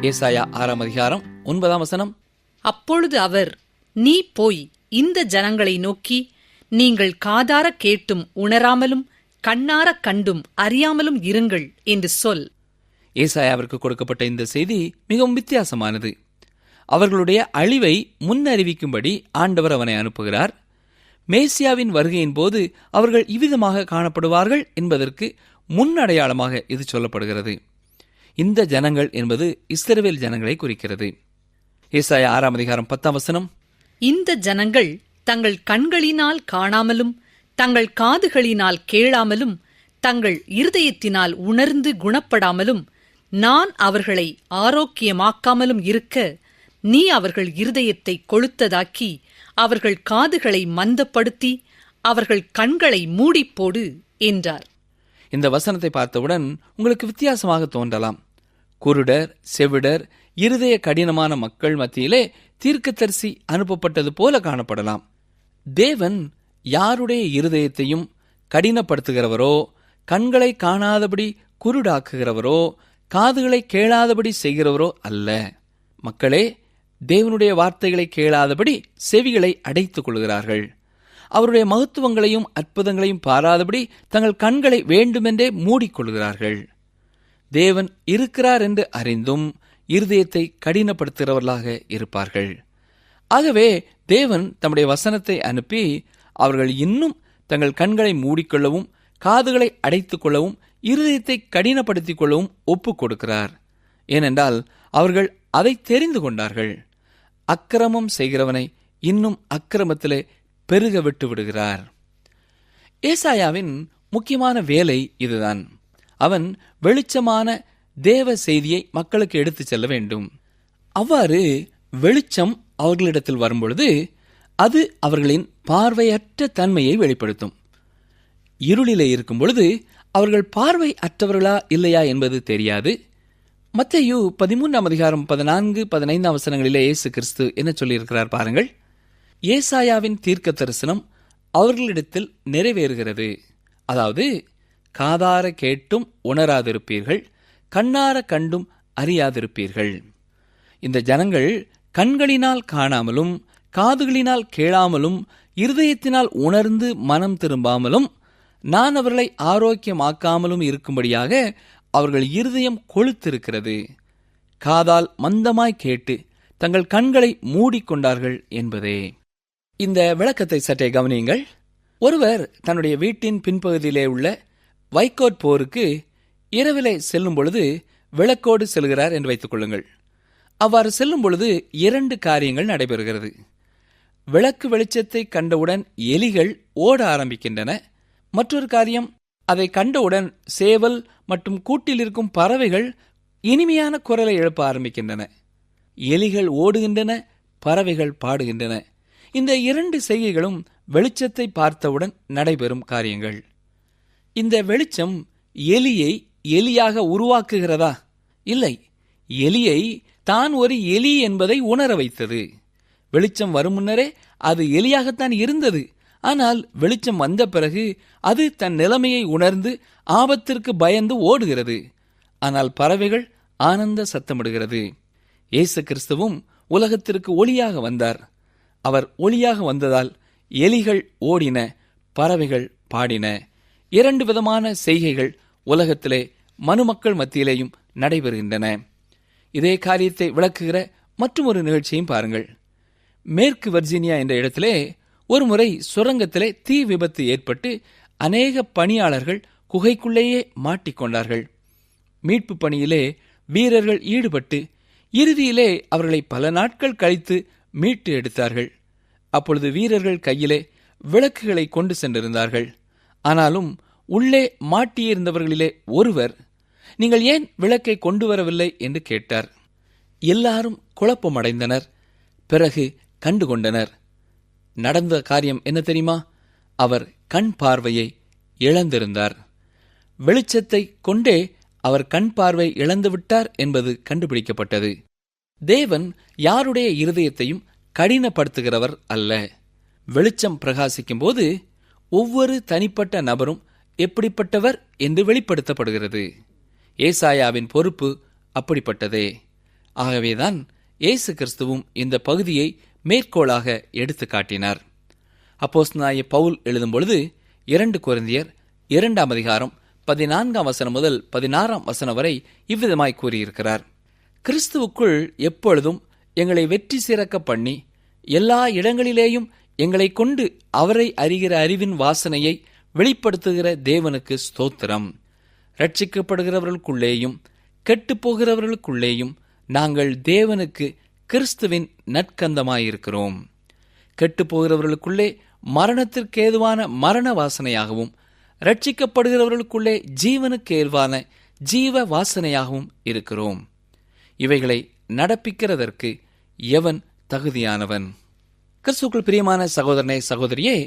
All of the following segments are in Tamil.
ஏசாயா 6:9. அப்பொழுது அவர், நீ போய் இந்த ஜனங்களை நோக்கி, நீங்கள் காதார கேட்டும் உணராமலும் கண்ணார கண்டும் அறியாமலும் இருங்கள் என்று சொல். ஏசாயாவிற்கு கொடுக்கப்பட்ட இந்த செய்தி மிகவும் வித்தியாசமானது. அவர்களுடைய அழிவை முன்னறிவிக்கும்படி ஆண்டவர் அவனை அனுப்புகிறார். மேசியாவின் வருகையின் போது அவர்கள் இவ்விதமாக காணப்படுவார்கள் என்பதற்கு முன்னடையாளமாக இது சொல்லப்படுகிறது. இந்த ஜனங்கள் என்பது இஸ்ரவேல் ஜனங்களை குறிக்கிறது. ஏசாயா 6:10. இந்த ஜனங்கள் தங்கள் கண்களினால் காணாமலும் தங்கள் காதுகளினால் கேளாமலும் தங்கள் இருதயத்தினால் உணர்ந்து குணப்படாமலும் நான் அவர்களை ஆரோக்கியமாக்காமலும் இருக்க, நீ அவர்கள் இருதயத்தை கொளுத்ததாக்கி அவர்கள் காதுகளை மந்தப்படுத்தி அவர்கள் கண்களை மூடிப்போடு என்றார். இந்த வசனத்தை பார்த்தவுடன் உங்களுக்கு வித்தியாசமாக தோன்றலாம். குருடர், செவிடர், இருதய கடினமான மக்கள் மத்தியிலே தீர்க்கதரிசி அனுப்பப்பட்டது போல காணப்படலாம். தேவன் யாருடைய இருதயத்தையும் கடினப்படுத்துகிறவரோ, கண்களை காணாதபடி குருடாக்குகிறவரோ, காதுகளை கேளாதபடி செய்கிறவரோ அல்ல. மக்களே தேவனுடைய வார்த்தைகளை கேளாதபடி செவிகளை அடைத்துக் கொள்கிறார்கள். அவருடைய மகத்துவங்களையும் அற்புதங்களையும் பாராதபடி தங்கள் கண்களை வேண்டுமென்றே மூடிக்கொள்கிறார்கள். தேவன் இருக்கிறார் என்று அறிந்தும் இருதயத்தை கடினப்படுத்துகிறவர்களாக இருப்பார்கள். ஆகவே தேவன் தம்முடைய வசனத்தை அனுப்பி அவர்கள் இன்னும் தங்கள் கண்களை மூடிக்கொள்ளவும் காதுகளை அடைத்துக் கொள்ளவும் இருதயத்தை கடினப்படுத்திக் கொள்ளவும் ஒப்புக் கொடுக்கிறார். ஏனென்றால் அவர்கள் அதை தெரிந்து கொண்டார்கள். அக்கிரமம் செய்கிறவனை இன்னும் அக்கிரமத்திலே பெருக விட்டு விடுகிறார். ஏசாயாவின் முக்கியமான வேலை இதுதான். அவன் வெளிச்சமான தேவ செய்தியை மக்களுக்கு எடுத்துச் செல்ல வேண்டும். அவ்வாறு வெளிச்சம் அவர்களிடத்தில் வரும்பொழுது அது அவர்களின் பார்வையற்ற தன்மையை வெளிப்படுத்தும். இருளிலே இருக்கும் பொழுது அவர்கள் பார்வை அற்றவர்களா இல்லையா என்பது தெரியாது. மத்தேயு 13:14-15 இயேசு கிறிஸ்து என்ன சொல்லியிருக்கிறார் பாருங்கள். ஏசாயாவின் தீர்க்க தரிசனம் அவர்களிடத்தில் நிறைவேறுகிறது. அதாவது, காதார கேட்டும் உணராதிருப்பீர்கள், கண்ணார கண்டும் அறியாதிருப்பீர்கள். இந்த ஜனங்கள் கண்களினால் காணாமலும் காதுகளினால் கேளாமலும் இருதயத்தினால் உணர்ந்து மனம் திரும்பாமலும் நான் அவர்களை ஆரோக்கியமாக்காமலும் இருக்கும்படியாக அவர்கள் இருதயம் கொழுத்திருக்கிறது. காதால் மந்தமாய் கேட்டு தங்கள் கண்களை மூடிக்கொண்டார்கள் என்பதே. இந்த விளக்கத்தை சற்றே கவனியுங்கள். ஒருவர் தன்னுடைய வீட்டின் பின்பகுதியிலே உள்ள வைக்கோற் போருக்கு இரவிலே செல்லும் பொழுது விளக்கோடு செல்கிறார் என்று வைத்துக் கொள்ளுங்கள். அவ்வாறு செல்லும் பொழுது 2 காரியங்கள் நடைபெறுகிறது. விளக்கு வெளிச்சத்தை கண்டவுடன் எலிகள் ஓட ஆரம்பிக்கின்றன. மற்றொரு காரியம், அதை கண்டவுடன் சேவல் மற்றும் கூட்டில் இருக்கும் பறவைகள் இனிமையான குரலை எழுப்ப ஆரம்பிக்கின்றன. எலிகள் ஓடுகின்றன, பறவைகள் பாடுகின்றன. இந்த 2 செய்கைகளும் வெளிச்சத்தை பார்த்தவுடன் நடைபெறும் காரியங்கள். இந்த வெளிச்சம் எலியை எலியாக உருவாக்குகிறதா? இல்லை, எலியை தான் ஒரு எலி என்பதை உணர வைத்தது. வெளிச்சம் வரும் முன்னரே அது எலியாகத்தான் இருந்தது. ஆனால் வெளிச்சம் வந்த பிறகு அது தன் நிலைமையை உணர்ந்து ஆபத்திற்கு பயந்து ஓடுகிறது. ஆனால் பறவைகள் ஆனந்த சத்தமிடுகிறது. இயேசு கிறிஸ்துவும் உலகத்திற்கு ஒளியாக வந்தார். அவர் ஒளியாக வந்ததால் எலிகள் ஓடின, பறவைகள் பாடின. 2 விதமான செய்கைகள் உலகத்திலே மனுமக்கள் மத்தியிலேயும் நடைபெறுகின்றன. இதே காரியத்தை விளக்குகிற மற்றொரு நிகழ்ச்சியையும் பாருங்கள். மேற்கு வர்ஜீனியா என்ற இடத்திலே ஒருமுறை சுரங்கத்திலே தீ விபத்து ஏற்பட்டு அநேக பணியாளர்கள் குகைக்குள்ளேயே மாட்டிக்கொண்டார்கள். மீட்பு பணியிலே வீரர்கள் ஈடுபட்டு இறுதியிலே அவர்களை பல நாட்கள் கழித்து மீட்டு எடுத்தார்கள். அப்பொழுது வீரர்கள் கையிலே விளக்குகளை கொண்டு சென்றிருந்தார்கள். ஆனாலும் உள்ளே மாட்டியிருந்தவர்களிலே ஒருவர், நீங்கள் ஏன் விளக்கை கொண்டு வரவில்லை என்று கேட்டார். எல்லாரும் குழப்பமடைந்தனர். பிறகு கண்டுகொண்டனர். நடந்த காரியம் என்ன தெரியுமா? அவர் கண் பார்வையை இழந்திருந்தார். வெளிச்சத்தை கொண்டே அவர் கண் பார்வை இழந்துவிட்டார் என்பது கண்டுபிடிக்கப்பட்டது. தேவன் யாருடைய இருதயத்தையும் கடினப்படுத்துகிறவர் அல்ல. வெளிச்சம் பிரகாசிக்கும் போது ஒவ்வொரு தனிப்பட்ட நபரும் எப்படிப்பட்டவர் என்று வெளிப்படுத்தப்படுகிறது. ஏசாயாவின் பொறுப்பு அப்படிப்பட்டதே. ஆகவேதான் இயேசு கிறிஸ்துவும் இந்த பகுதியை மேற்கோளாக எடுத்து காட்டினார். அப்போஸ்தலனாகிய பவுல் எழுதும் பொழுது 2 கொரிந்தியர் 2 முதல் 16 வரை இவ்விதமாய் கூறியிருக்கிறார். கிறிஸ்துவுக்குள் எப்பொழுதும் எங்களை வெற்றி சிறக்க பண்ணி எல்லா இடங்களிலேயும் எங்களை கொண்டு அவரை அறிகிற அறிவின் வாசனையை வெளிப்படுத்துகிற தேவனுக்கு ஸ்தோத்திரம். ரட்சிக்கப்படுகிறவர்களுக்குள்ளேயும் கெட்டுப்போகிறவர்களுக்குள்ளேயும் நாங்கள் தேவனுக்கு கிறிஸ்துவின் நற்கந்தமாயிருக்கிறோம். கெட்டுப்போகிறவர்களுக்குள்ளே மரணத்திற்கேதுவான மரண வாசனையாகவும் ரட்சிக்கப்படுகிறவர்களுக்குள்ளே ஜீவனுக்கேதுவான ஜீவ வாசனையாகவும் இருக்கிறோம். இவைகளை நடப்பிக்கிறதற்கு எவன் தகுதியானவன்? கிறிஸ்துவுக்குள் பிரியமான சகோதரனே, சகோதரியே,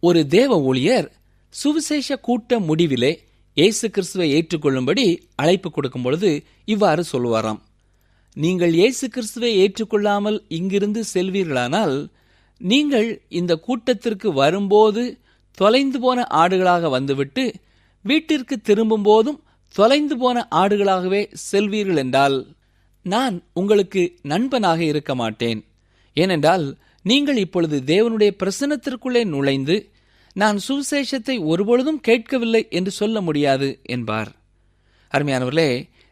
ஒரு தேவ ஊழியர் சுவிசேஷ கூட்ட முடிவிலே இயேசு கிறிஸ்துவை ஏற்றுக்கொள்ளும்படி அழைப்பு கொடுக்கும் பொழுது இவ்வாறு சொல்லுவாராம்: நீங்கள் இயேசு கிறிஸ்துவை ஏற்றுக்கொள்ளாமல் இங்கிருந்து செல்வீர்களானால் நீங்கள் இந்த கூட்டத்திற்கு வரும்போது தொலைந்து போன ஆடுகளாக வந்துவிட்டு வீட்டிற்கு திரும்பும் போதும் தொலைந்து போன ஆடுகளாகவே செல்வீர்கள் என்றால் நான் உங்களுக்கு நண்பனாக இருக்க மாட்டேன். ஏனென்றால் நீங்கள் இப்பொழுது தேவனுடைய பிரசன்னத்திற்குள்ளே நுழைந்து நான் சுவிசேஷத்தை ஒருபொழுதும் கேட்கவில்லை என்று சொல்ல முடியாது என்பார். அருமையானவர்களே,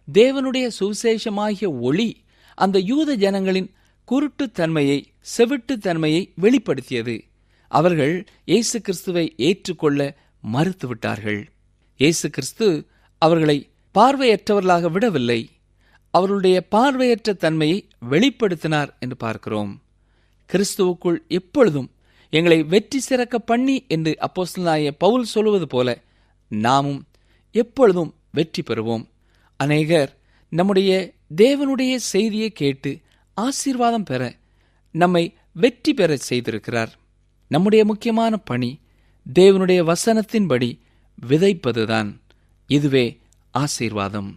தேவனுடைய சுவிசேஷமாகிய ஒளி அந்த யூத ஜனங்களின் குருட்டுத்தன்மையை, செவிட்டுத்தன்மையை வெளிப்படுத்தியது. அவர்கள் இயேசு கிறிஸ்துவை ஏற்றுக்கொள்ள மறுத்துவிட்டார்கள். இயேசு கிறிஸ்து அவர்களை பார்வையற்றவர்களாக விடவில்லை, அவர்களுடைய பார்வையற்ற தன்மையை வெளிப்படுத்தினார் என்று பார்க்கிறோம். கிறிஸ்துவுக்குள் எப்பொழுதும் எங்களை வெற்றி சிறக்க பண்ணி என்று அப்போஸ்தலனாகிய பவுல் சொல்லுவது போல நாமும் எப்பொழுதும் வெற்றி பெறுவோம். அநேகர் நம்முடைய தேவனுடைய செய்தியை கேட்டு ஆசீர்வாதம் பெற, நம்மை வெற்றி பெற செய்திருக்கிறார். நம்முடைய முக்கியமான பணி தேவனுடைய வசனத்தின்படி விதைப்பதுதான். இதுவே ஆசீர்வாதம்.